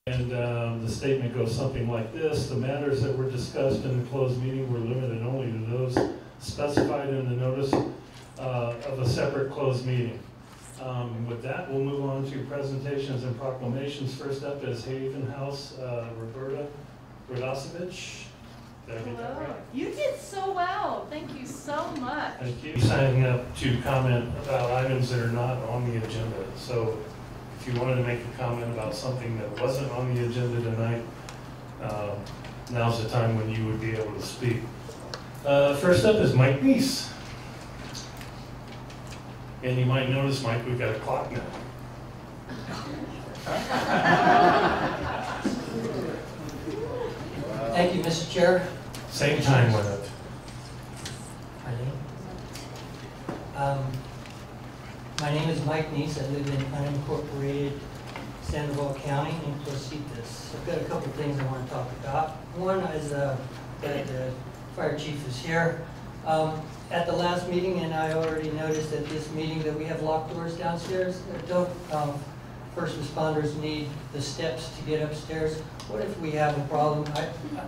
And the statement goes something like this: the matters that were discussed in the closed meeting were limited only to those specified in the notice of a separate closed meeting. With that, we'll move on to presentations and proclamations. First up is Haven House, Roberta Radosevich. Did I get that right? You did so well. Thank you so much. Thank you. Signing up to comment about items that are not on the agenda. So if you wanted to make a comment about something that wasn't on the agenda tonight, now's the time when you would be able to speak. First up is Mike Neese. And you might notice, Mike, we've got a clock now. Thank you, Mr. Chair. Same time with it. My name is Mike Neese. I live in unincorporated Sandoval County in Placitas. I've got a couple things I want to talk about. One is that the fire chief is here. At the last meeting, and I already noticed at this meeting that we have locked doors downstairs. Don't first responders need the steps to get upstairs? What if we have a problem?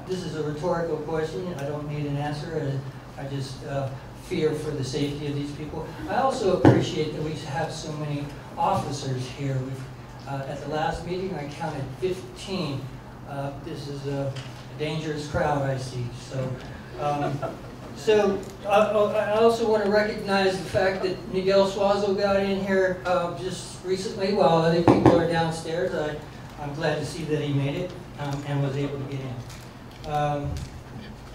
This is a rhetorical question. I don't need an answer. I just fear for the safety of these people. I also appreciate that we have so many officers here. At the last meeting, I counted 15. This is a dangerous crowd I see. So, I also want to recognize the fact that Miguel Suazo got in here just recently while other people are downstairs. I'm glad to see that he made it and was able to get in.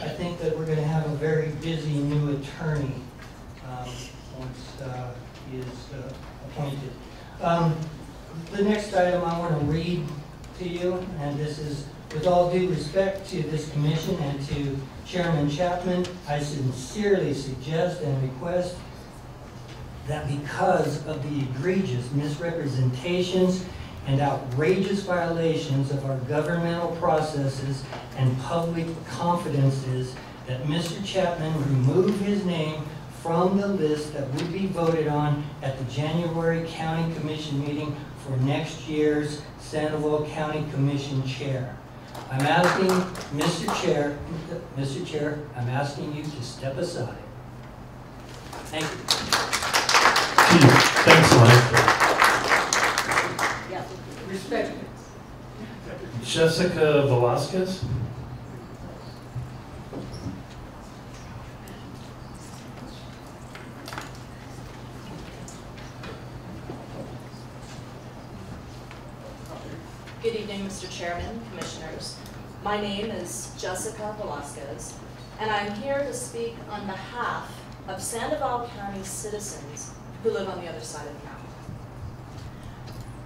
I think that we're going to have a very busy new attorney once he is appointed. The next item I want to read to you, and this is with all due respect to this commission and to Chairman Chapman, I sincerely suggest and request that because of the egregious misrepresentations and outrageous violations of our governmental processes and public confidences, that Mr. Chapman remove his name from the list that would be voted on at the January County Commission meeting for next year's Sandoval County Commission chair. I'm asking, Mr. Chair, I'm asking you to step aside. Thank you. Thanks, Mike. Yeah. Respect. Jessica Velasquez. Good evening, Mr. Chairman, Commissioners. My name is Jessica Velasquez, and I'm here to speak on behalf of Sandoval County citizens who live on the other side of the mountain.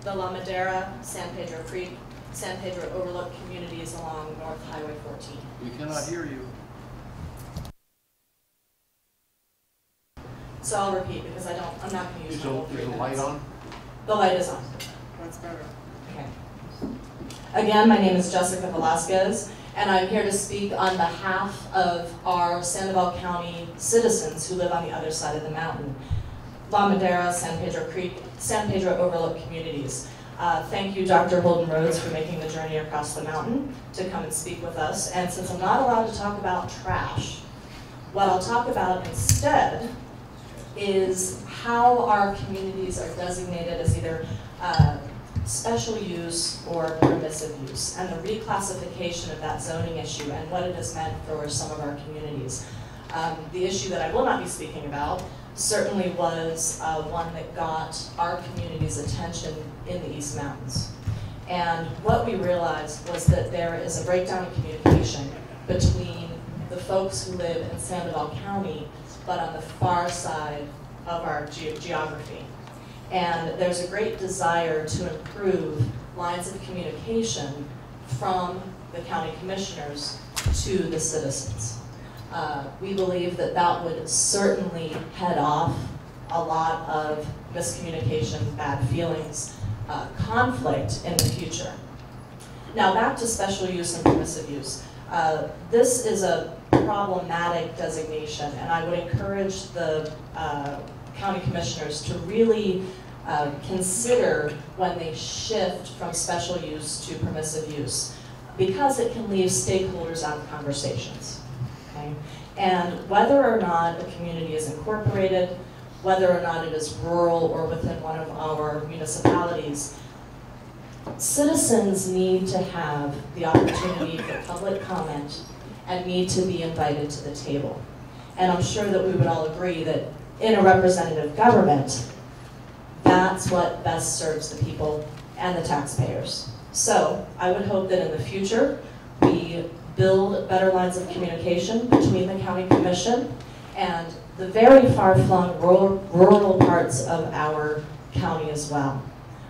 The La Madera, San Pedro Creek, San Pedro Overlook communities along North Highway 14. We cannot hear you. So I'll repeat because I'm not going to use my whole 3 minutes. Is the light on? The light is on. That's better. Okay. Again, my name is Jessica Velasquez, and I'm here to speak on behalf of our Sandoval County citizens who live on the other side of the mountain. La Madera, San Pedro Creek, San Pedro Overlook communities. Thank you, Dr. Holden Rhodes, for making the journey across the mountain to come and speak with us. And since I'm not allowed to talk about trash, what I'll talk about instead is how our communities are designated as either special use or permissive use, and the reclassification of that zoning issue and what it has meant for some of our communities. The issue that I will not be speaking about certainly was one that got our community's attention in the East Mountains. And what we realized was that there is a breakdown in communication between the folks who live in Sandoval County, but on the far side of our geography. And there's a great desire to improve lines of communication from the county commissioners to the citizens. We believe that that would certainly head off a lot of miscommunication, bad feelings, conflict in the future. Now back to special use and permissive use. This is a problematic designation, and I would encourage the county commissioners to really consider when they shift from special use to permissive use, because it can leave stakeholders out of conversations. Okay? And whether or not a community is incorporated, whether or not it is rural or within one of our municipalities, citizens need to have the opportunity for public comment and need to be invited to the table. And I'm sure that we would all agree that in a representative government, that's what best serves the people and the taxpayers. So I would hope that in the future, we build better lines of communication between the county commission and the very far-flung rural parts of our county as well.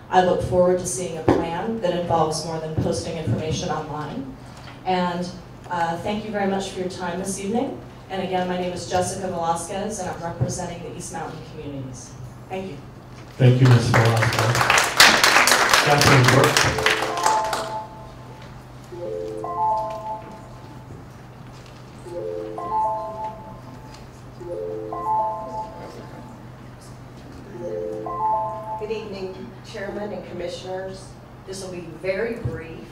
I look forward to seeing a plan that involves more than posting information online. And thank you very much for your time this evening. And again, my name is Jessica Velasquez, and I'm representing the East Mountain communities. Thank you. Thank you, Ms. Velasquez. Councilman Brooks. Good evening, Chairman and Commissioners. This will be very brief,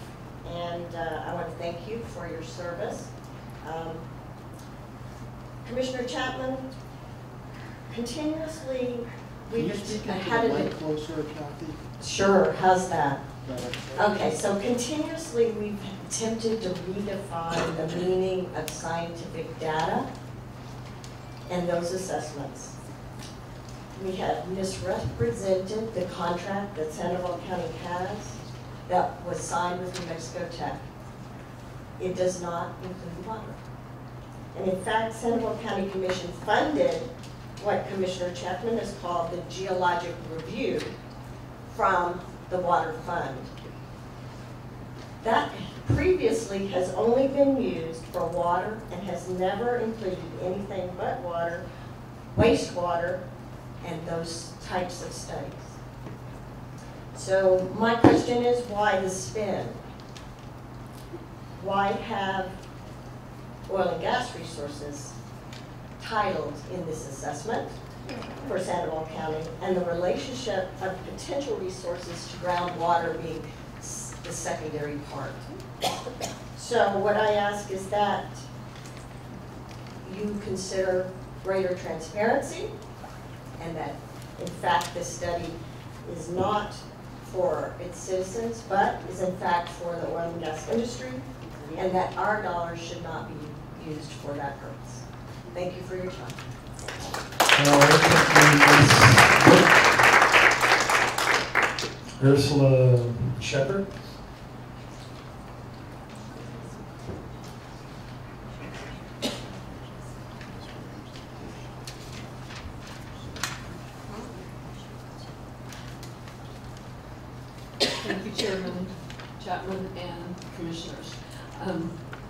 and I want to thank you for your service. Commissioner Chapman, continuously we've had Can you speak into the mic closer, Kathy? Sure, how's that? Better. Okay, so continuously we've attempted to redefine the meaning of scientific data and those assessments. We have misrepresented the contract that Sandoval County has that was signed with New Mexico Tech. It does not include water. And in fact, Sandoval County Commission funded what Commissioner Chapman has called the geologic review from the water fund. That previously has only been used for water and has never included anything but water, wastewater, and those types of studies. So my question is, why the spin? Why have oil and gas resources titled in this assessment for Sandoval County, and the relationship of potential resources to groundwater being the secondary part? So what I ask is that you consider greater transparency, and that in fact this study is not for its citizens, but is in fact for the oil and gas industry, and that our dollars should not be used for that purpose. Thank you for your time. All right, thank you, Ms. Ursula Shepard. Thank you, Chairman Chapman and Commissioners.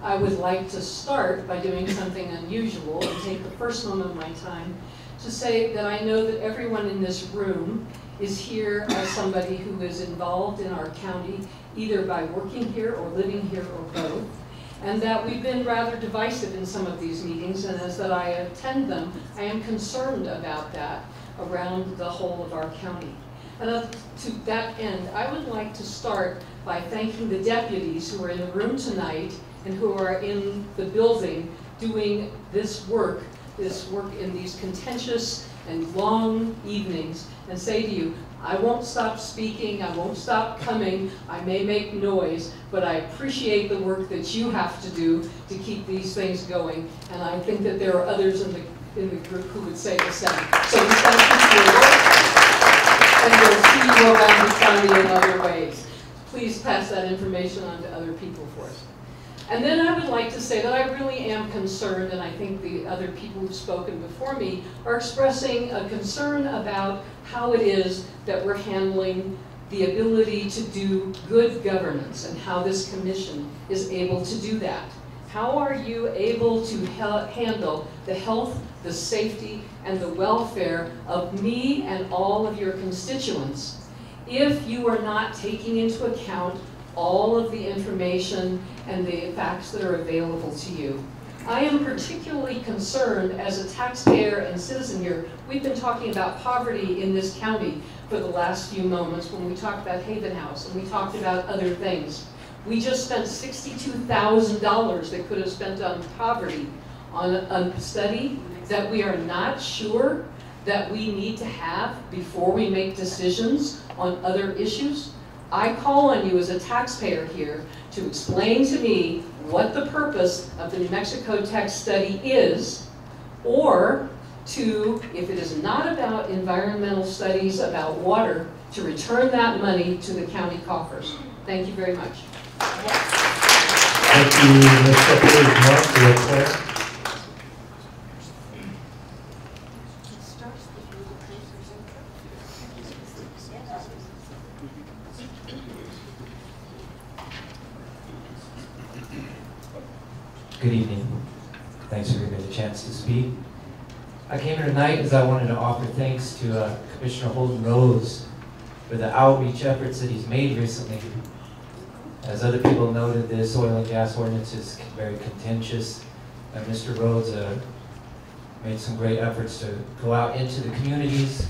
I would like to start by doing something unusual and take the first moment of my time to say that I know that everyone in this room is here as somebody who is involved in our county, either by working here or living here or both, and that we've been rather divisive in some of these meetings, and as that I attend them, I am concerned about that around the whole of our county. And to that end, I would like to start by thanking the deputies who are in the room tonight and who are in the building doing this work in these contentious and long evenings, and say to you, I won't stop speaking, I won't stop coming, I may make noise, but I appreciate the work that you have to do to keep these things going, and I think that there are others in the group who would say the same. So we thank you for your work, and we'll see you around the county in other ways. Please pass that information on to other people for us. And then I would like to say that I really am concerned, and I think the other people who've spoken before me are expressing a concern about how it is that we're handling the ability to do good governance and how this commission is able to do that. How are you able to handle the health, the safety, and the welfare of me and all of your constituents if you are not taking into account all of the information and the facts that are available to you? I am particularly concerned as a taxpayer and citizen here. We've been talking about poverty in this county for the last few moments when we talked about Haven House and we talked about other things. We just spent $62,000 that could have spent on poverty on a study that we are not sure that we need to have before we make decisions on other issues. I call on you as a taxpayer here to explain to me what the purpose of the New Mexico tax study is, or to, if it is not about environmental studies about water, to return that money to the county coffers. Thank you very much. Thank you, Ms. Secretary. Mark, real quick. Good evening. Thanks for giving me the chance to speak. I came here tonight because I wanted to offer thanks to Commissioner Holden Rose for the outreach efforts that he's made recently. As other people noted, this oil and gas ordinance is very contentious, and Mr. Rhodes made some great efforts to go out into the communities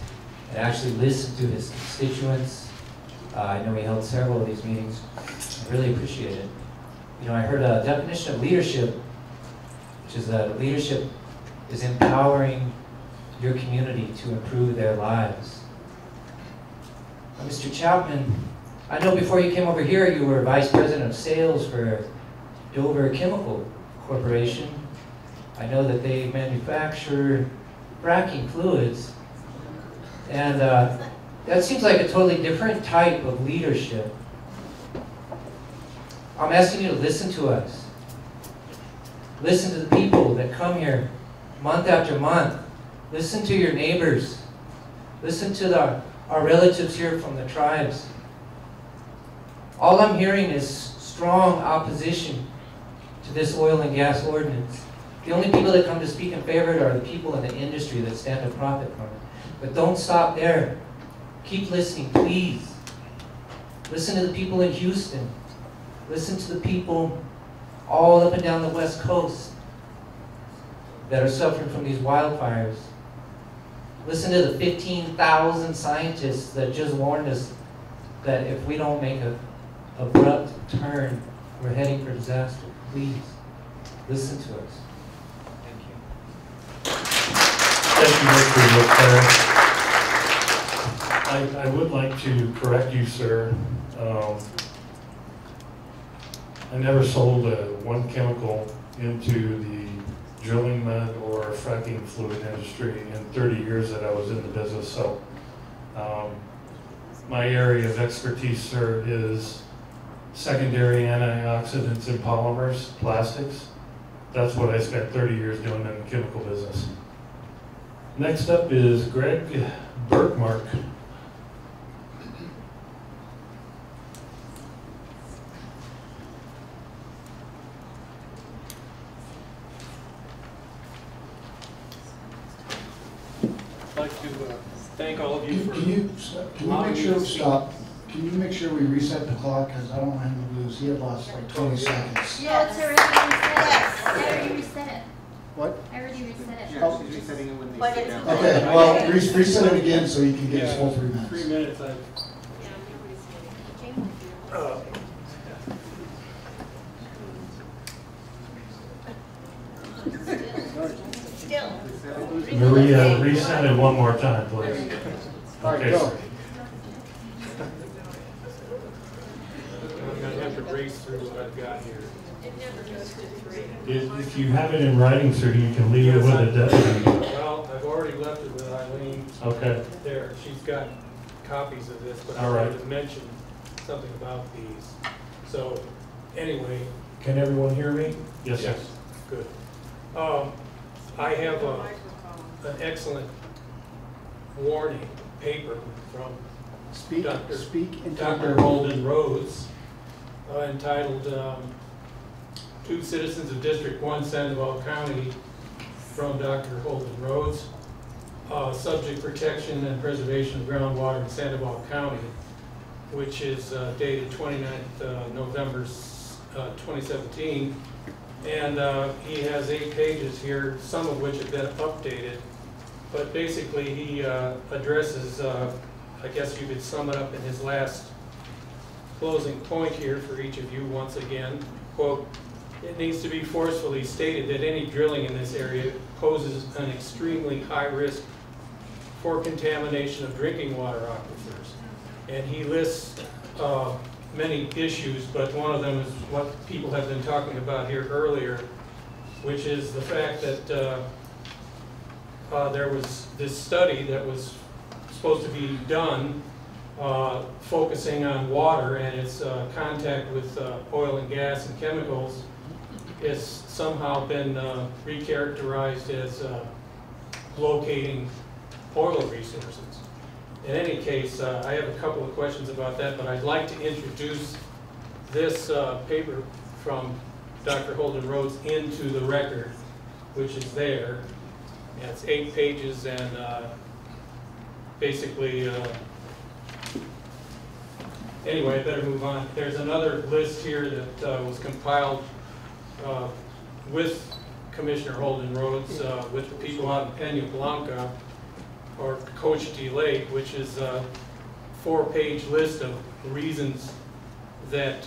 and actually listen to his constituents. I know he held several of these meetings. I really appreciate it. You know, I heard a definition of leadership, which is that leadership is empowering your community to improve their lives. Now, Mr. Chapman, I know before you came over here, you were Vice President of Sales for Dover Chemical Corporation. I know that they manufacture fracking fluids. And that seems like a totally different type of leadership. I'm asking you to listen to us. Listen to the people that come here month after month. Listen to your neighbors. Listen to our relatives here from the tribes. All I'm hearing is strong opposition to this oil and gas ordinance. The only people that come to speak in favor of it are the people in the industry that stand to profit from it. But don't stop there. Keep listening, please. Listen to the people in Houston. Listen to the people all up and down the West Coast that are suffering from these wildfires. Listen to the 15,000 scientists that just warned us that if we don't make an abrupt turn, we're heading for disaster. Please, listen to us. Thank you. Thank you, Mr. Leclerc. I would like to correct you, sir. I never sold one chemical into the drilling mud or fracking fluid industry in 30 years that I was in the business. So my area of expertise, sir, is secondary antioxidants in polymers, plastics. That's what I spent 30 years doing in the chemical business. Next up is Greg Burkmark. I'd like to thank all of you for. Can you make sure, stop, can you make sure we reset the clock, because I don't want him to lose, he had lost like 20 seconds. Yeah, it's already reset. I already reset it. What? I already reset it. Oh. She's resetting it when they But sit it's down. Okay, well, reset it again so he can get his full 3 minutes. 3 minutes. Still. Maria, reset it one more time, please. All right, Okay, go. sir. I'm gonna have to race through what I've got here. If you have it in writing, sir, you can leave it with a deputy. Well, I've already left it with Eileen Okay. there. She's got copies of this, but I All right. wanted to mention something about these. So, anyway, Can everyone hear me? Yes, sir. good. I have an excellent warning paper from Speak into Dr. the Holden Rhodes, entitled To Citizens of District 1, Sandoval County, from Dr. Holden Rhodes, Subject Protection and Preservation of Groundwater in Sandoval County, which is dated 29th November 2017. And he has 8 pages here, some of which have been updated. But basically, he addresses, I guess you could sum it up in his last closing point here for each of you once again. Quote, "It needs to be forcefully stated that any drilling in this area poses an extremely high risk for contamination of drinking water aquifers." And he lists many issues, but one of them is what people have been talking about here earlier, which is the fact that there was this study that was supposed to be done focusing on water and its contact with oil and gas and chemicals has somehow been recharacterized as locating oil resources. In any case, I have a couple of questions about that, but I'd like to introduce this paper from Dr. Holden Rhodes into the record, which is there. And it's 8 pages and basically, anyway, I better move on. There's another list here that was compiled with Commissioner Holden Rhodes, with the people out in Peña Blanca, or Cochiti Lake, which is a 4-page list of reasons that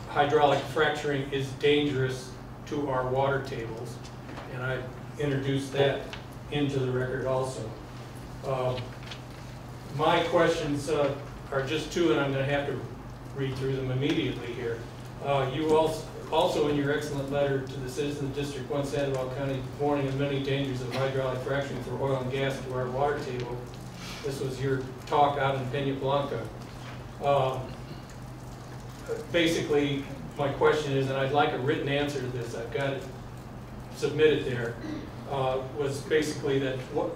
hydraulic fracturing is dangerous to our water tables. And I introduced that into the record also. My questions are just 2, and I'm going to have to read through them immediately here. You also in your excellent letter to the citizens of District 1 Sandoval County warning of many dangers of hydraulic fracturing for oil and gas to our water table. This was your talk out in Peña Blanca. Basically, my question is, and I'd like a written answer to this, I've got it submitted there, was basically that would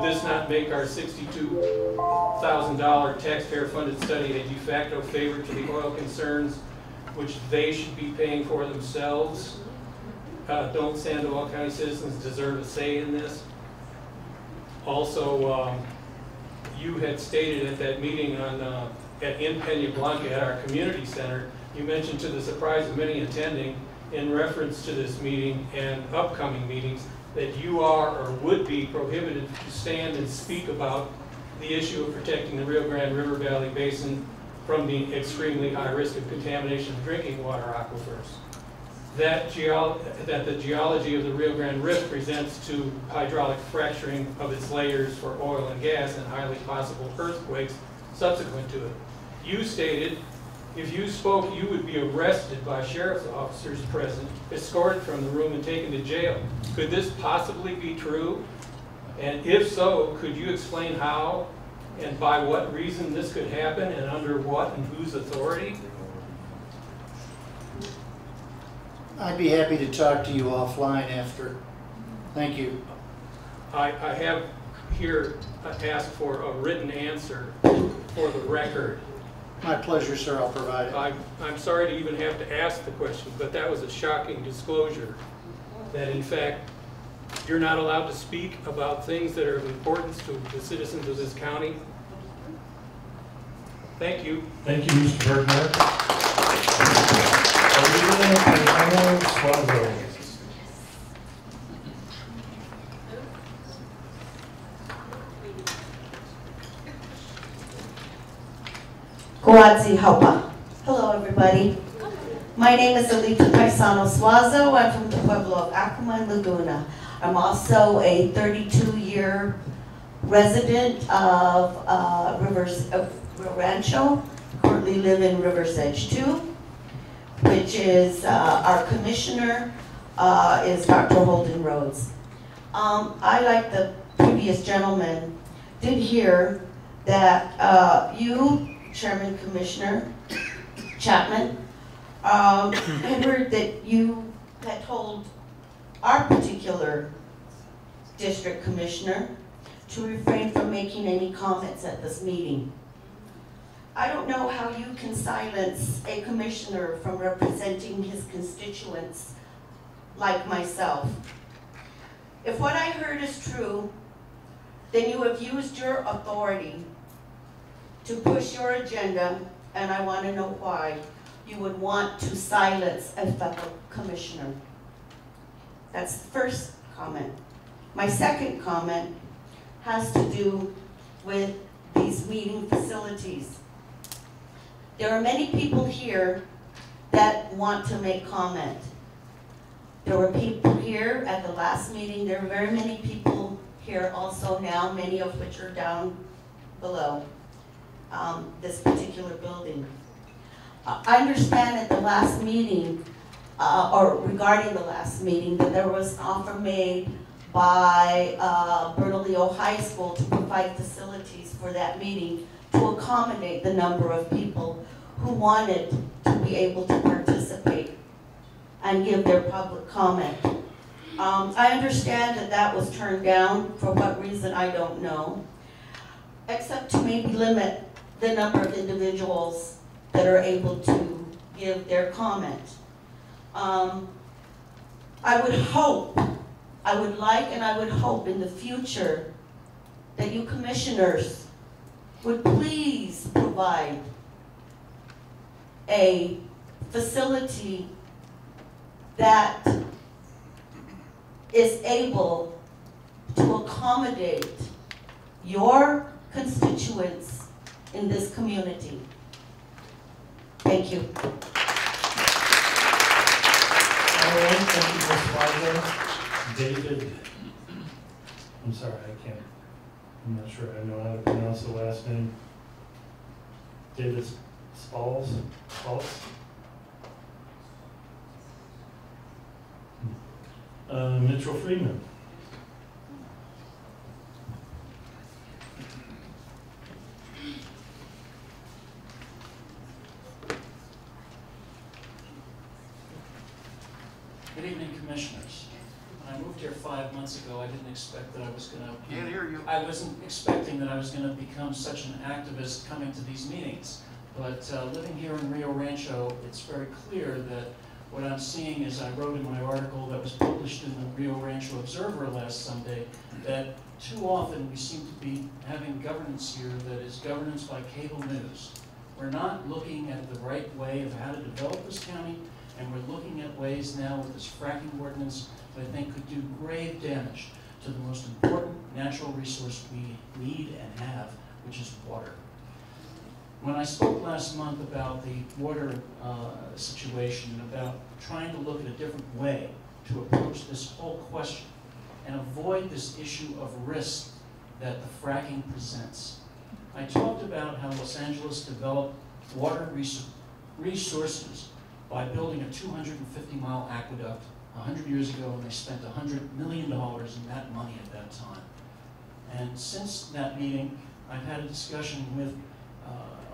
this not make our $62,000 taxpayer-funded study a de facto favor to the oil concerns, which they should be paying for themselves? Don't Sandoval County citizens deserve a say in this? Also, you had stated at that meeting in Peña Blanca at our community center, you mentioned to the surprise of many attending, in reference to this meeting and upcoming meetings, that you are or would be prohibited to stand and speak about the issue of protecting the Rio Grande River Valley Basin from the extremely high risk of contamination of drinking water aquifers. That the geology of the Rio Grande Rift presents to hydraulic fracturing of its layers for oil and gas and highly possible earthquakes subsequent to it. You stated if you spoke, you would be arrested by sheriff's officers present, escorted from the room, and taken to jail. Could this possibly be true? And if so, could you explain how and by what reason this could happen and under what and whose authority? I'd be happy to talk to you offline after. Thank you. I have here asked for a written answer for the record. My pleasure, sir. I'll provide it. I'm sorry to even have to ask the question, but that was a shocking disclosure that, in fact, you're not allowed to speak about things that are of importance to the citizens of this county. Thank you. Thank you, Mr. Bergner. Guadzi Hopa. Hello, everybody. My name is Alita Paisano Suazo. I'm from the Pueblo of Acoma and Laguna. I'm also a 32-year resident of Rio Rancho. Currently live in River's Edge 2, which is our commissioner is Dr. Holden Rhodes. I, like the previous gentleman, did hear that you, Chairman Commissioner Chapman, had heard that you had told our particular district commissioner to refrain from making any comments at this meeting. I don't know how you can silence a commissioner from representing his constituents like myself. If what I heard is true, then you have used your authority to push your agenda, and I want to know why, you would want to silence a fellow commissioner. That's the first comment. My second comment has to do with these meeting facilities. There are many people here that want to make comment. There were people here at the last meeting. There are very many people here also now, many of which are down below this particular building. I understand at the last meeting, or regarding the last meeting, that there was an offer made by Bernalillo High School to provide facilities for that meeting to accommodate the number of people who wanted to be able to participate and give their public comment. I understand that that was turned down. For what reason, I don't know, except to maybe limit the number of individuals that are able to give their comment. I would hope, I would like and I would hope in the future that you commissioners would please provide a facility that is able to accommodate your constituents in this community. Thank you. All right, thank you, Ms. Weiser. David, I'm sorry, I'm not sure I know how to pronounce the last name. David Spalls? Mitchell Freeman. Good evening, Commissioners. When I moved here 5 months ago, I didn't expect that I was going to... Can't hear you. I wasn't expecting that I was going to become such an activist coming to these meetings. But living here in Rio Rancho, it's very clear that what I'm seeing, as I wrote in my article that was published in the Rio Rancho Observer last Sunday, that too often we seem to be having governance here that is governance by cable news. We're not looking at the right way of how to develop this county, and we're looking at ways now with this fracking ordinance that I think could do grave damage to the most important natural resource we need and have, which is water. When I spoke last month about the water situation, and about trying to look at a different way to approach this whole question and avoid this issue of risk that the fracking presents, I talked about how Los Angeles developed water resources by building a 250-mile aqueduct 100 years ago, and they spent $100 million in that money at that time. And since that meeting, I've had a discussion with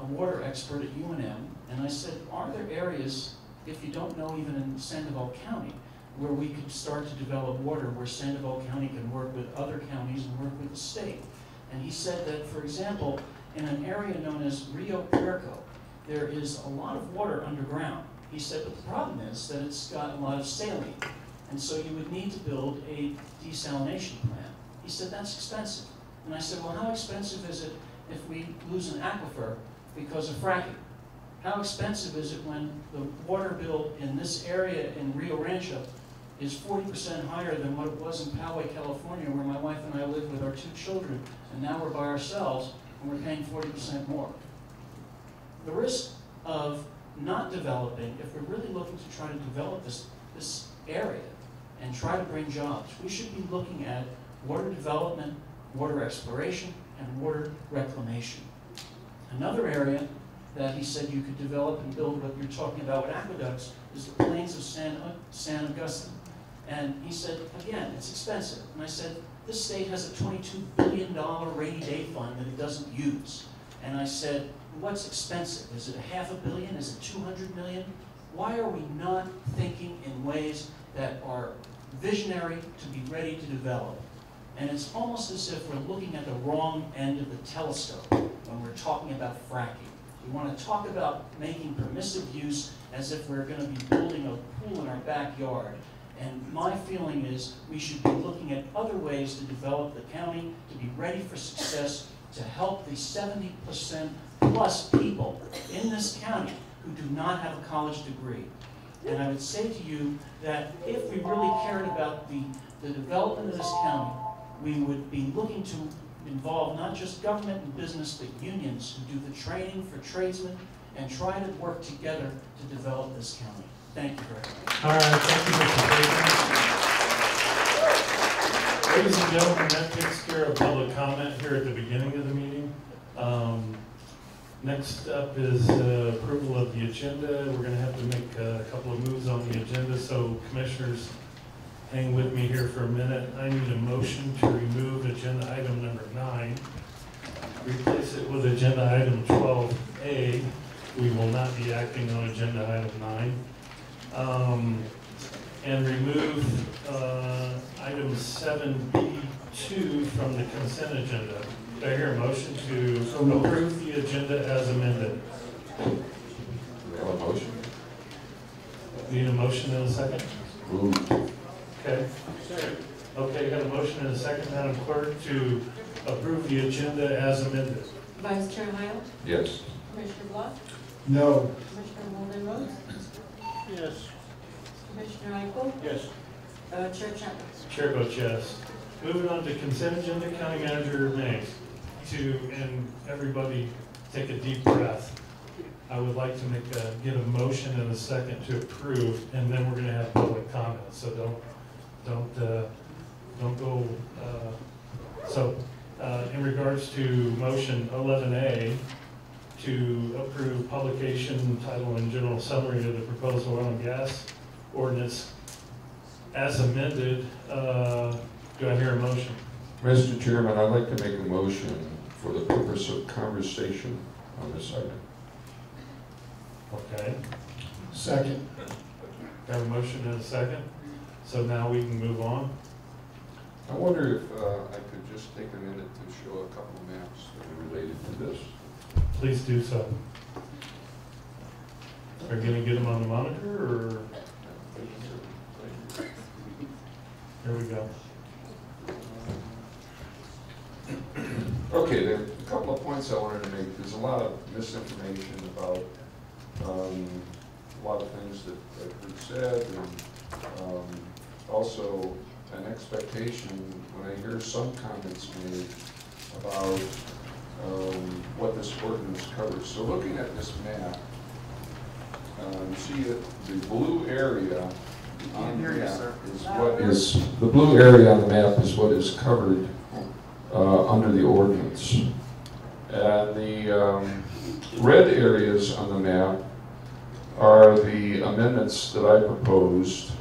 a water expert at UNM, and I said, are there areas, if you don't know, even in Sandoval County, where we could start to develop water, where Sandoval County can work with other counties and work with the state? And he said that, for example, in an area known as Rio Puerco, there is a lot of water underground. He said, but the problem is that it's got a lot of saline, and so you would need to build a desalination plant. He said, that's expensive. And I said, well, how expensive is it if we lose an aquifer because of fracking? How expensive is it when the water bill in this area in Rio Rancho is 40% higher than what it was in Poway, California, where my wife and I live with our 2 children, and now we're by ourselves, and we're paying 40% more. The risk of not developing, if we're really looking to try to develop this area and try to bring jobs, we should be looking at water development, water exploration, and water reclamation. Another area that he said you could develop and build what you're talking about with aqueducts is the plains of San Augustine. And he said, again, it's expensive. And I said, this state has a $22 billion rainy day fund that it doesn't use. And I said, what's expensive? Is it $500 million? Is it $200 million? Why are we not thinking in ways that are visionary to be ready to develop? And it's almost as if we're looking at the wrong end of the telescope when we're talking about fracking. We want to talk about making permissive use as if we're going to be building a pool in our backyard. And my feeling is we should be looking at other ways to develop the county, to be ready for success, to help the 70% plus people in this county who do not have a college degree. And I would say to you that if we really cared about the development of this county, we would be looking to involve not just government and business, but unions who do the training for tradesmen and try to work together to develop this county. Thank you very much. All right, thank you, Mr. Baker. Ladies and gentlemen, that takes care of public comment here at the beginning of the meeting. Next up is approval of the agenda. We're going to have to make a couple of moves on the agenda, so commissioners, hang with me here for a minute. I need a motion to remove agenda item number 9, replace it with agenda item 12A. We will not be acting on agenda item 9. And remove item 7B2 from the consent agenda. Do I hear a motion to approve the agenda as amended? We have a motion. Need a motion and a second? Moved. Okay. Okay, got a motion and a second, Madam Clerk, to approve the agenda as amended. Vice Chair Hyle? Yes. Commissioner Bluff? No. Commissioner Holden Rhodes? Yes. Commissioner Eichel? Yes. Chair Chapman? Chair votes yes. Moving on to consent agenda, County Manager May. And everybody take a deep breath. I would like to get a motion and a second to approve, and then we're going to have public comments. So don't go. In regards to motion 11A to approve publication, title, and general summary of the proposed oil and gas ordinance as amended, do I hear a motion? Mr. Chairman, I'd like to make a motion for the purpose of conversation on this item. Okay. Second. Got a motion and a second. So now we can move on. I wonder if I could just take a minute to show a couple of maps that are related to this. Please do so. Are you going to get them on the monitor, or? There we go. Okay, there are a couple of points I wanted to make. There's a lot of misinformation about a lot of things that I've heard said, and also an expectation when I hear some comments made about what this ordinance covers. So looking at this map, you see that the blue area on the map is what is, the blue area on the map is what is covered under the ordinance. And the red areas on the map are the amendments that I proposed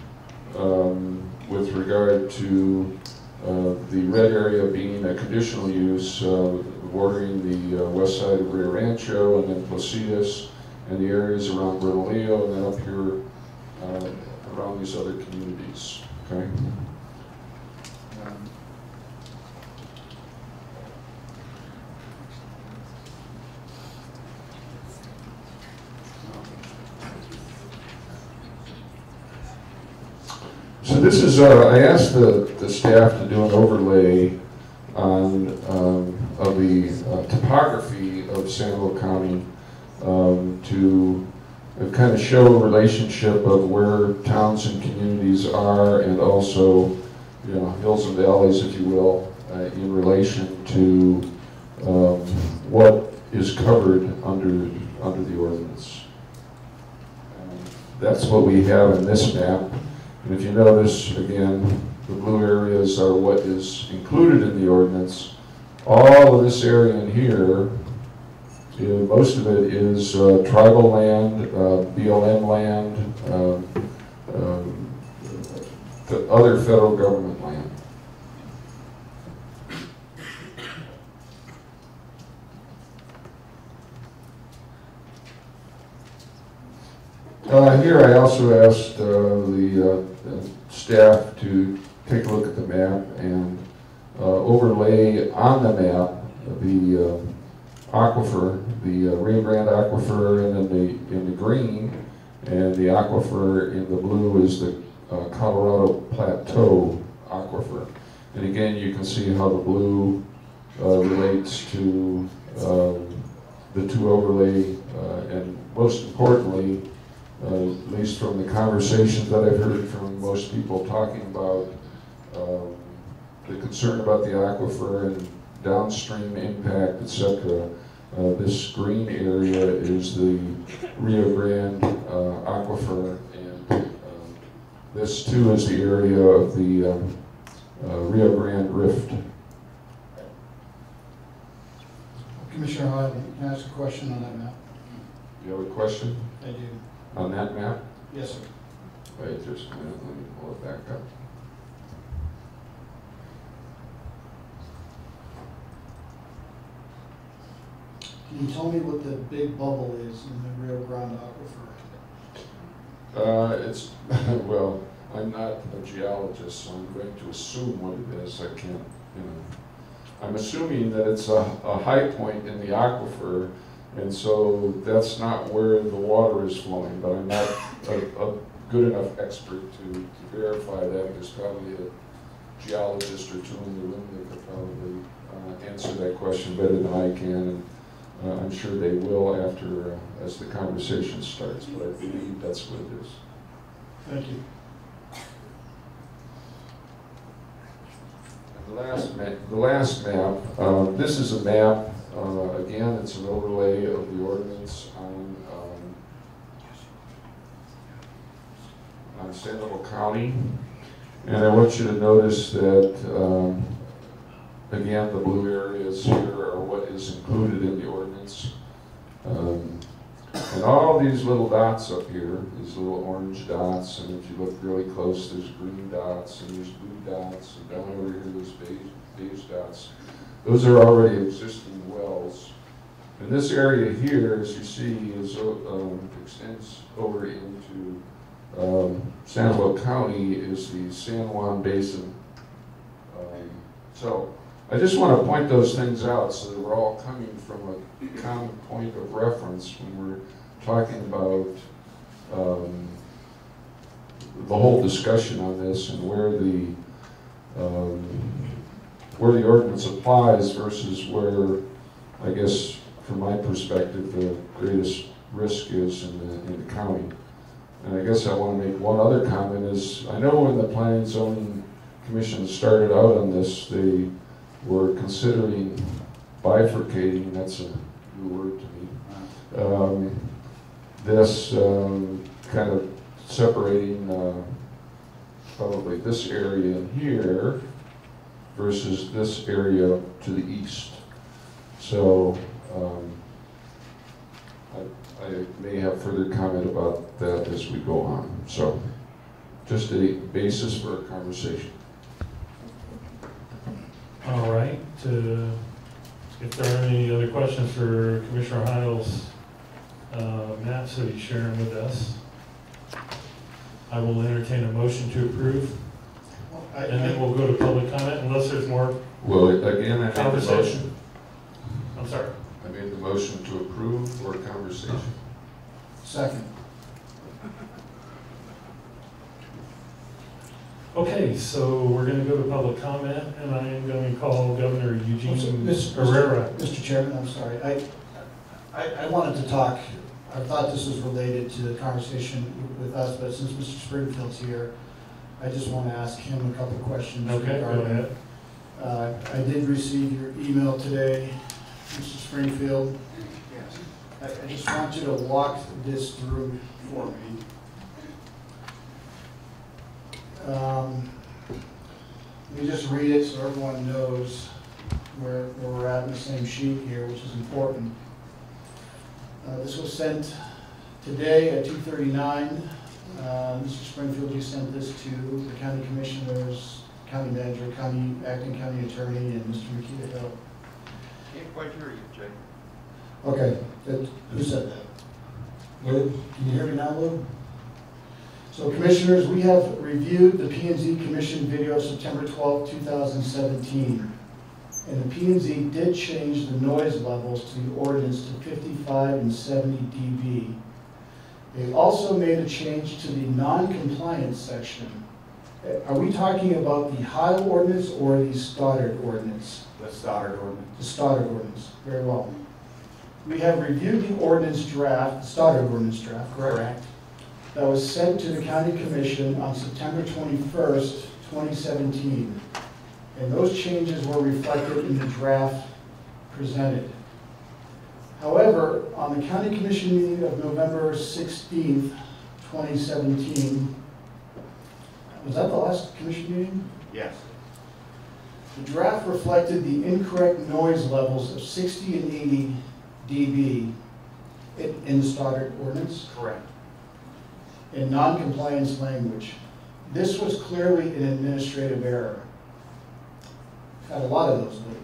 with regard to the red area being a conditional use bordering the west side of Rio Rancho, and then Placitas, and the areas around Bernalillo, and then up here around these other communities. Okay. So this is, I asked the staff to do an overlay on of the topography of Sandoval County to kind of show a relationship of where towns and communities are, and also, you know, hills and valleys, if you will, in relation to what is covered under the ordinance. That's what we have in this map. And if you notice, again, the blue areas are what is included in the ordinance. All of this area in here, most of it is tribal land, BLM land, other federal government land. Here I also asked the staff to take a look at the map and overlay on the map the aquifer, the Rio Grande aquifer in the green, and the aquifer in the blue is the Colorado Plateau aquifer. And again, you can see how the blue relates to the two overlay And most importantly, at least from the conversations that I've heard from most people talking about the concern about the aquifer and downstream impact, etc. This green area is the Rio Grande aquifer, and this too is the area of the Rio Grande Rift. Commissioner Hyde, can I ask a question on that map? You have a question I do. on that map? Yes, sir. Wait just a minute, let me pull it back up. Can you tell me what the big bubble is in the Rio Grande aquifer? It's, well, I'm not a geologist, so I'm going to assume what it is. I can't, you know. I'm assuming that it's a high point in the aquifer, and so that's not where the water is flowing, but I'm not a good enough expert to verify that. There's probably a geologist or two in the room that could probably answer that question better than I can, and I'm sure they will after, as the conversation starts, but I believe that's what it is. Thank you. The last map, this is a map, again, it's an overlay of the ordinance on Sandoval County. And I want you to notice that, again, the blue areas here are what is included in the ordinance. And all these little dots up here, these little orange dots, and if you look really close, there's green dots, and there's blue dots, and down over here there's beige dots. Those are already existing wells. And this area here, as you see, is extends over into Sandoval County, is the San Juan Basin. So I just want to point those things out so that we're all coming from a common point of reference when we're talking about the whole discussion on this and where the ordinance applies versus where, I guess, from my perspective, the greatest risk is in the county. And I guess I want to make one other comment is, I know when the Planning and Zoning Commission started out on this, they were considering bifurcating, that's a new word to me, this kind of separating probably this area in here versus this area to the east. So I may have further comment about that as we go on. So just a basis for a conversation. All right. If there are any other questions for Commissioner Heil's maps that he's sharing with us, I will entertain a motion to approve. And then we'll go to public comment unless there's more Well, again, I made the conversation. motion. I'm sorry. I made the motion to approve or conversation. Second. Okay, so we're going to go to public comment, and I am going to call Governor Eugene Herrera. Mr. Chairman, I'm sorry. I wanted to talk, I thought this was related to the conversation with us, but since Mr. Springfield's here, I just want to ask him a couple of questions. Okay, go ahead. I did receive your email today, Mr. Springfield. Yes. I just want you to walk this through for me. Let me just read it so everyone knows where we're at in the same sheet here, which is important. This was sent today at 2:39. Mr. Springfield, you sent this to the county commissioners, county manager, acting county attorney, and Mr. Makita Hill. Can't quite hear you, Jay. Okay, who said that? Lou? Can you hear me now, Lou? So commissioners, we have reviewed the P&Z Commission video of September 12, 2017. And the P&Z did change the noise levels to the ordinance to 55 and 70 dB. They also made a change to the non-compliance section. Are we talking about the Heil ordinance or the Stoddard ordinance? The Stoddard ordinance. The Stoddard ordinance, very well. We have reviewed the ordinance draft, starter ordinance draft, correct? That was sent to the county commission on September 21st, 2017. And those changes were reflected in the draft presented. However, on the county commission meeting of November 16th, 2017, was that the last commission meeting? Yes. The draft reflected the incorrect noise levels of 60 and 80 dB in the starter ordinance. Correct. In non-compliance language. This was clearly an administrative error. Had a lot of those lately.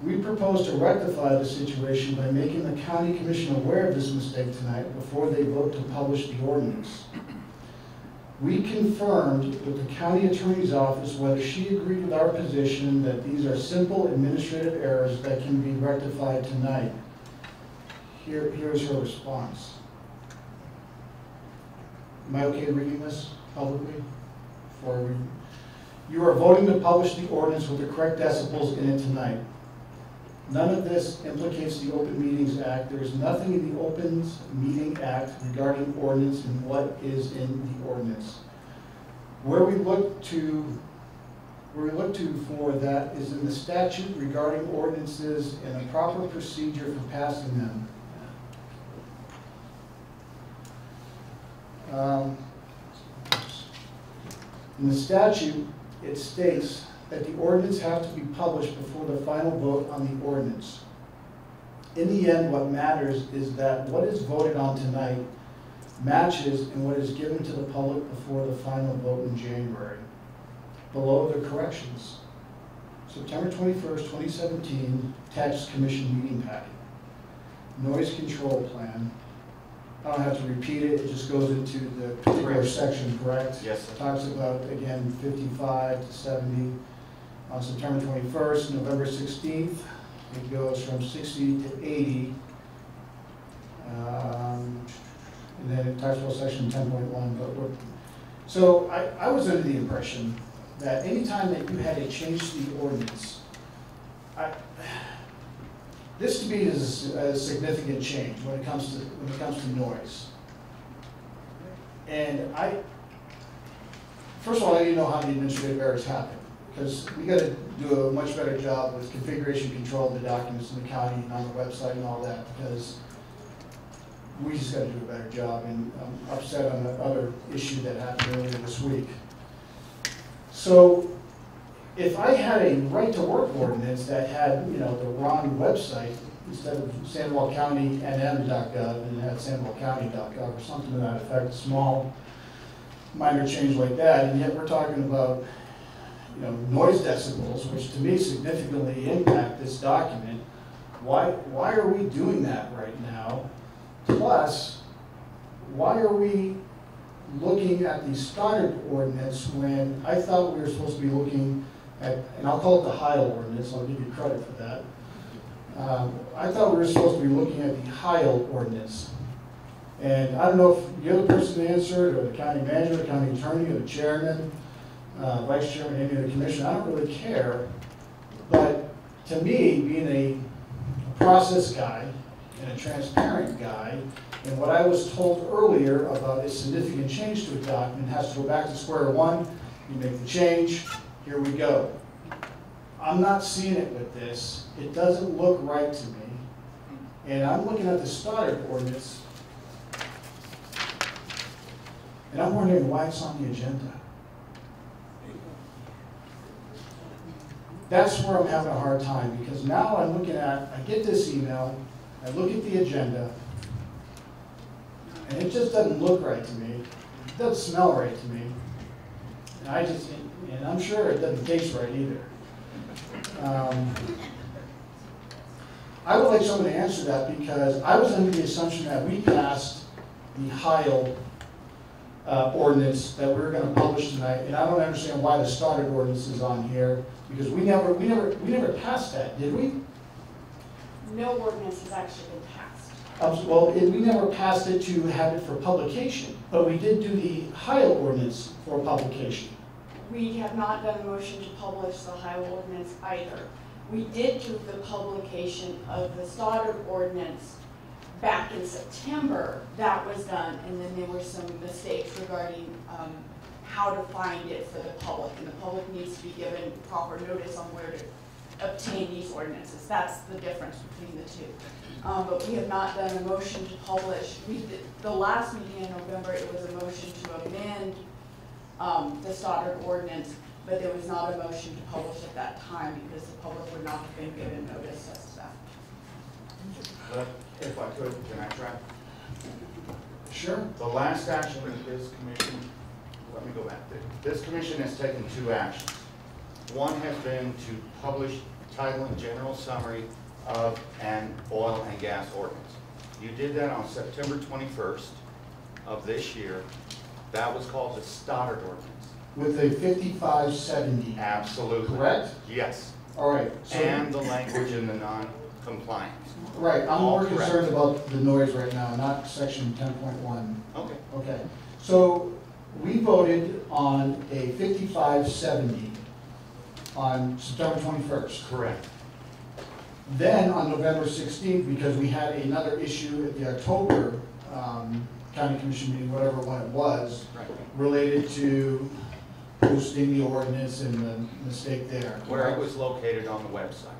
We propose to rectify the situation by making the county commission aware of this mistake tonight before they vote to publish the ordinance. We confirmed with the county attorney's office whether she agreed with our position that these are simple administrative errors that can be rectified tonight. Here's her response. Am I okay reading this publicly? Before I read? You are voting to publish the ordinance with the correct decibels in it tonight. None of this implicates the Open Meetings Act. There is nothing in the Open Meeting Act regarding ordinance and what is in the ordinance. Where we look to for that is in the statute regarding ordinances and a proper procedure for passing them. In the statute, it states that the ordinance have to be published before the final vote on the ordinance. In the end, what matters is that what is voted on tonight matches in what is given to the public before the final vote in January. Below are the corrections. September 21st, 2017, Tax Commission meeting packet. Noise control plan. I don't have to repeat it, it just goes into the particular section, correct? Yes, sir. Talks about, again, 55 to 70. On September 21st, November 16th, it goes from 60 to 80. And then it talks about section 10.1. So I was under the impression that anytime that you had to change the ordinance, this to me is a significant change when it comes to noise. And first of all, I didn't know how the administrative errors happen, because we got to do a much better job with configuration control of the documents in the county and on the website and all that, because we just got to do a better job. And I'm upset on the other issue that happened earlier this week. So if I had a right-to-work ordinance that had, the wrong website, instead of Sandoval County NM.gov, and it had SandovalCounty.gov or something to that effect, a small, minor change like that, and yet we're talking about, noise decibels, which to me significantly impact this document. Why are we doing that right now? Plus, why are we looking at the starter ordinance when I thought we were supposed to be looking at, and I'll call it the Heil ordinance, I'll give you credit for that. I thought we were supposed to be looking at the Heil ordinance. And I don't know if the other person answered, or the county manager, the county attorney, or the chairman, vice chairman, any of the commission, I don't really care. But to me, being a process guy and a transparent guy, and what I was told earlier about a significant change to a document has to go back to square one, you make the change, here we go. I'm not seeing it with this. It doesn't look right to me. And I'm looking at the starter ordinance, and I'm wondering why it's on the agenda. That's where I'm having a hard time, because now I'm looking at, I get this email, I look at the agenda, and it just doesn't look right to me. It doesn't smell right to me. And I'm sure it doesn't taste right either. I would like someone to answer that, because I was under the assumption that we passed the Heil ordinance that we were going to publish tonight, and I don't understand why the starter ordinance is on here, because we never passed that, did we? No ordinance has actually been passed. Well, we never passed it to have it for publication, but we did do the Heil ordinance for publication. We have not done a motion to publish the Heil ordinance either. We did do the publication of the Stoddard ordinance back in September. That was done, and then there were some mistakes regarding how to find it for the public, and the public needs to be given proper notice on where to obtain these ordinances. That's the difference between the two. But we have not done a motion to publish. The last meeting in November, it was a motion to amend the Stoddard ordinance, but there was not a motion to publish at that time because the public would not have been given notice as to that. But if I could, can I try? Sure. The last action of this commission, let me go back. This commission has taken two actions. One has been to publish title and general summary of an oil and gas ordinance. You did that on September 21st of this year. That was called the Stoddard ordinance. With a 5570. Absolutely. Correct? Yes. All right. So, and the language in the non-compliance. Right. I'm All more correct. concerned about the noise right now, not section 10.1. Okay. Okay. So we voted on a 5570 on September 21st. Correct. Then on November 16th, because we had another issue at the October County Commission meeting, whatever one it was, Right. related to posting the ordinance and the mistake there. Where it was located on the website.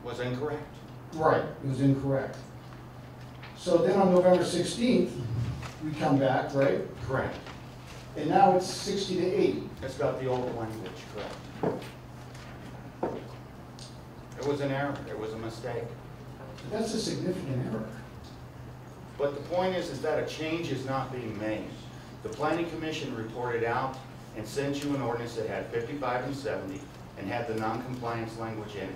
Was incorrect. Right, it was incorrect. So then on November 16th, we come back, right? Correct. And now it's 60 to 80. It's got the old language, correct. It was an error, it was a mistake. That's a significant error. But the point is that a change is not being made. The Planning Commission reported out and sent you an ordinance that had 55 and 70 and had the non-compliance language in it.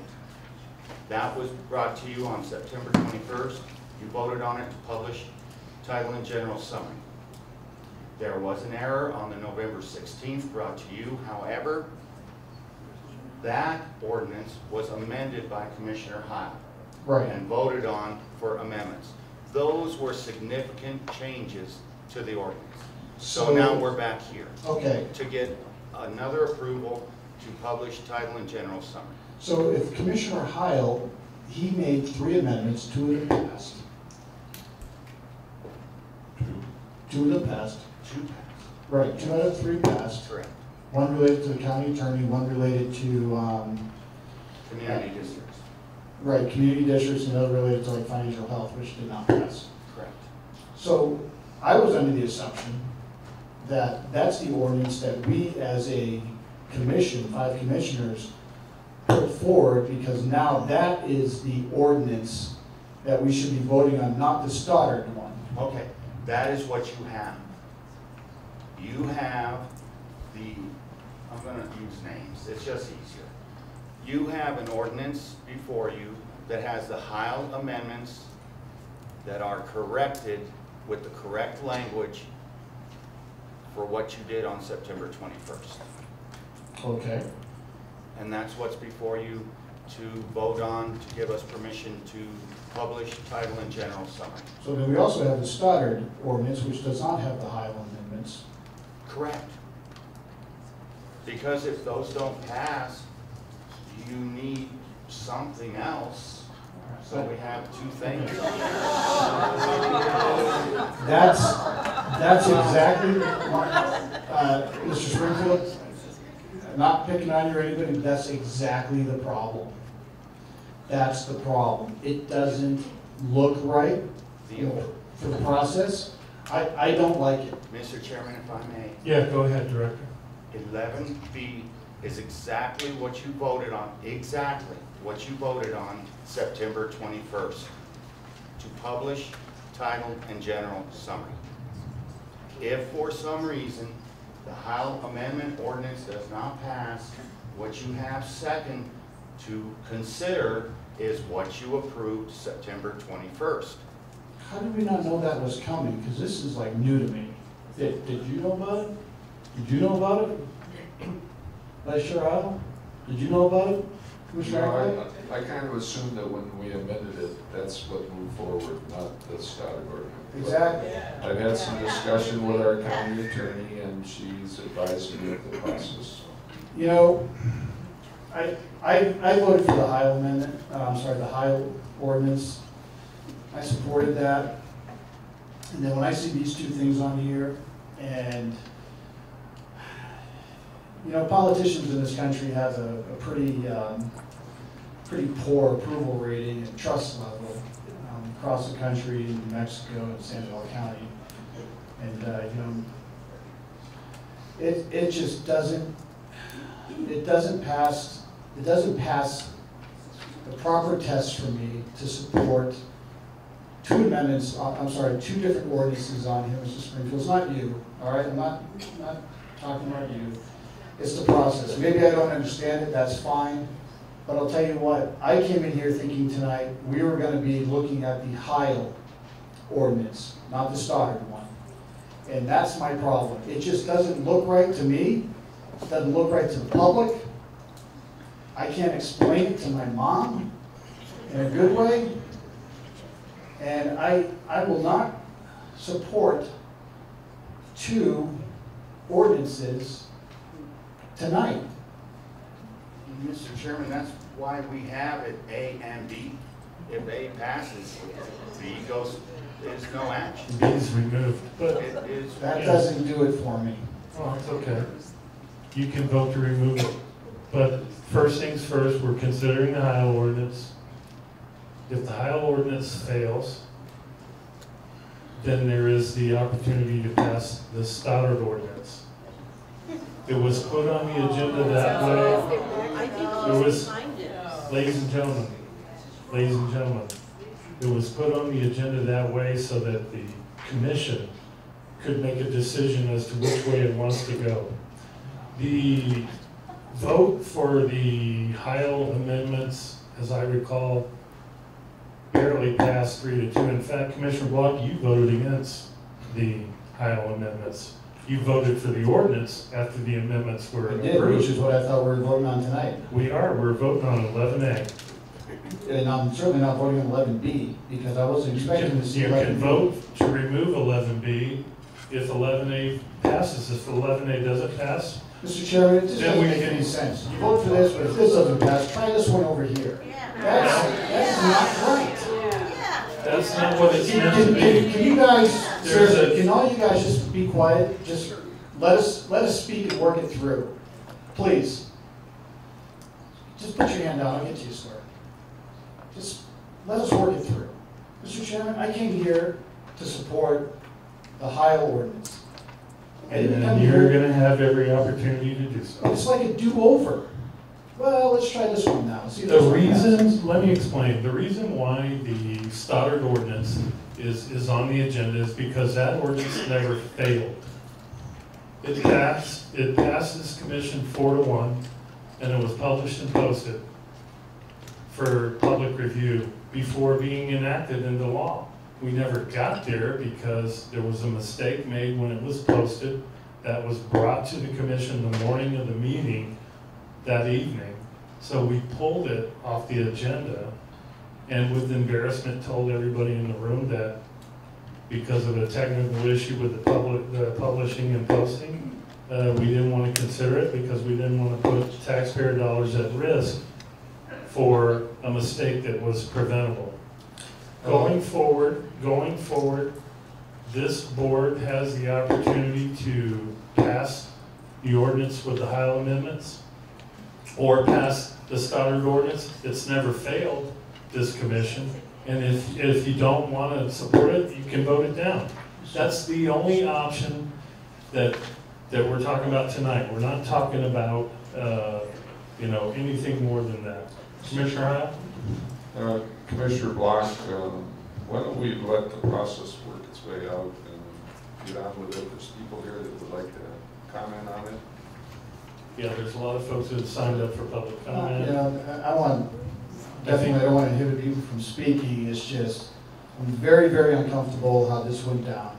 That was brought to you on September 21st. You voted on it to publish title and general summary. There was an error on the November 16th brought to you. However, that ordinance was amended by Commissioner Heil. Right. And voted on for amendments. Those were significant changes to the ordinance. So now we're back here. Okay. To get another approval to publish title and general summary. So if Commissioner Heil, he made 3 amendments, 2 of them passed. 2 of them passed. 2 passed. Right, 2 out of 3 passed. Correct. 1 related to the county attorney, 1 related to, Community districts. right, community districts, and another related to like financial health, which did not pass. Correct. So I was under the assumption that that's the ordinance that we as a commission, 5 commissioners, put forward, because now that is the ordinance that we should be voting on, not the Stoddard one. Okay, that is what you have. You have the, I'm going to use names, it's just easier. You have an ordinance before you that has the Heil amendments that are corrected with the correct language for what you did on September 21st. Okay. And that's what's before you to vote on, to give us permission to publish title and general summary. So then we also have the Stoddard ordinance, which does not have the Heil amendments. Correct. Because if those don't pass, you need something else. So we have 2 things. That's exactly, Mr. Springfield, not picking on you or anybody, but that's exactly the problem. That's the problem. It doesn't look right, you know, for the process. I don't like it. Mr. Chairman, if I may. Yeah, go ahead, Director. 11B is exactly what you voted on, exactly what you voted on September 21st, to publish title and general summary. If for some reason the Heil Amendment ordinance does not pass, what you have second to consider is what you approved September 21st. How did we not know that was coming? Because this is like new to me. Did you know about it? Did you know about it? Vice Chair Heil? Did you know about it? No, I kind of assumed that when we amended it, that's what moved forward, not the Stoddard ordinance. Exactly. I've had some discussion with our county attorney, and she's advised me of the process. You know, I voted for the Heil amendment, the Heil ordinance. I supported that. And then when I see these two things on here, and, you know, politicians in this country have a pretty poor approval rating and trust level across the country, in New Mexico and Sandoval County. And, you know, it just doesn't pass the proper test for me to support two different ordinances on here, Mr. Springfield. It's not you, all right? I'm not talking about you. It's the process. Maybe I don't understand it, that's fine. But I'll tell you what, I came in here thinking tonight we were going to be looking at the Heil ordinance, not the Stoddard one. And that's my problem. It just doesn't look right to me. It doesn't look right to the public. I can't explain it to my mom in a good way. And I will not support two ordinances tonight. Mr. Chairman, that's why we have it A and B. If A passes, B is no action. B is removed. But that doesn't do it for me. Oh, it's okay. You can vote to remove it. But first things first, we're considering the Heil ordinance. If the Heil ordinance fails, then there is the opportunity to pass the Stoddard ordinance. It was put on the agenda that way. It was, ladies and gentlemen, it was put on the agenda that way so that the commission could make a decision as to which way it wants to go. The vote for the Heil amendments, as I recall, barely passed 3-2. In fact, Commissioner Block, you voted against the Heil amendments. You voted for the ordinance after the amendments were approved. I did, which is what I thought we were voting on tonight. We're voting on 11A. And I'm certainly not voting on 11B, because I wasn't expecting to see 11B. You can vote to remove 11B if 11A passes. If 11A doesn't pass, Mr. Chairman, it just doesn't make any sense. You vote for this, but if this doesn't pass, try this one over here. That's not right. that's not what it's meant to be. Can you guys, seriously, can all you guys just be quiet? Just let us speak and work it through. Please. Just put your hand down, I'll get to you, sir. Just let us work it through. Mr. Chairman, I came here to support the Heil ordinance. And you're going to have every opportunity to do so. It's like a do-over. Well, let's try this one now. See The reason, let me explain. The reason why the Stoddard ordinance is on the agenda is because that ordinance never failed. It passed this commission 4-1, and it was published and posted for public review before being enacted into law. We never got there because there was a mistake made when it was posted that was brought to the commission the morning of the meeting that evening. So we pulled it off the agenda and with embarrassment told everybody in the room that because of a technical issue with the publishing and posting, we didn't want to consider it because we didn't want to put taxpayer dollars at risk for a mistake that was preventable. Going forward, this board has the opportunity to pass the ordinance with the Heil amendments or pass the Stoddard ordinance. It's never failed this commission. And if you don't want to support it, you can vote it down. That's the only option that we're talking about tonight. We're not talking about anything more than that. Commissioner Heil? Commissioner Block, why don't we let the process work its way out and get on with it? There's people here that would like to comment on it. Yeah, there's a lot of folks who have signed up for public comment. I don't want to inhibit people from speaking. It's just, I'm very, very uncomfortable how this went down.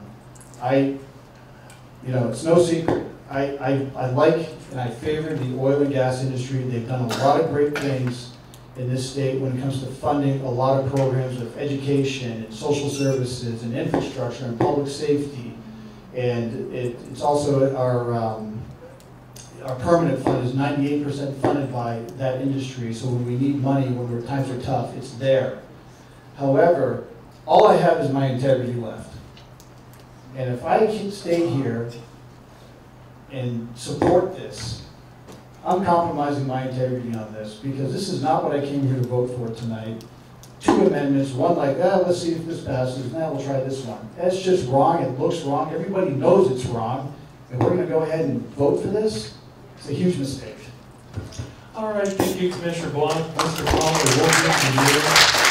It's no secret. I like and I favor the oil and gas industry. They've done a lot of great things in this state when it comes to funding a lot of programs of education and social services and infrastructure and public safety. And it's also our permanent fund is 98% funded by that industry, so when we need money, when times are tough, it's there. However, all I have is my integrity left. And if I can stay here and support this, I'm compromising my integrity on this, because this is not what I came here to vote for tonight. 2 amendments, one like, let's see if this passes, now we'll try this one. That's just wrong, it looks wrong, everybody knows it's wrong, and we're gonna go ahead and vote for this? It's a huge mistake. All right, thank you, Commissioner Blunt. Mr. Palmer, we'll get to you.